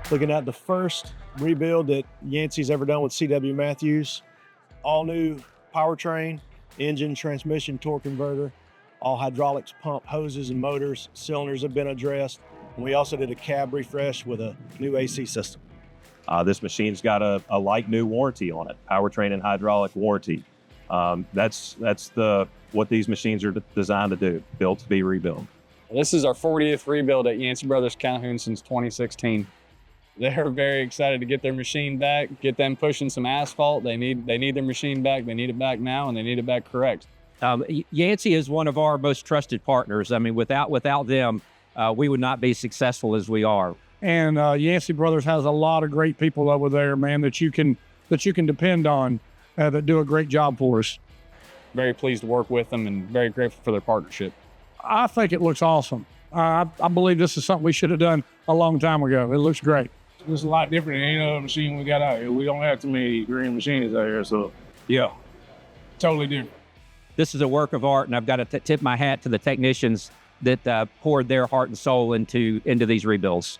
Looking at the first rebuild that Yancey's ever done with CWMatthews. All new powertrain, engine, transmission, torque converter, all hydraulics, pump, hoses, and motors. Cylinders have been addressed. And we also did a cab refresh with a new AC system. This machine's got a like new warranty on it, powertrain and hydraulic warranty. That's what these machines are designed to do, built to be rebuilt. This is our 40th rebuild at Yancey Brothers Calhoun since 2016. They're very excited to get their machine back, get them pushing some asphalt. They need their machine back. They need it back now, and they need it back correct. Yancey is one of our most trusted partners. I mean, without them, we would not be successful as we are. And Yancey Brothers has a lot of great people over there, man, that you can depend on, that do a great job for us. Very pleased to work with them and very grateful for their partnership. I think it looks awesome. I believe this is something we should have done a long time ago. It looks great. It's a lot different than any other machine we got out here. We don't have too many green machines out here, so yeah, totally different. This is a work of art, and I've got to tip my hat to the technicians that poured their heart and soul into these rebuilds.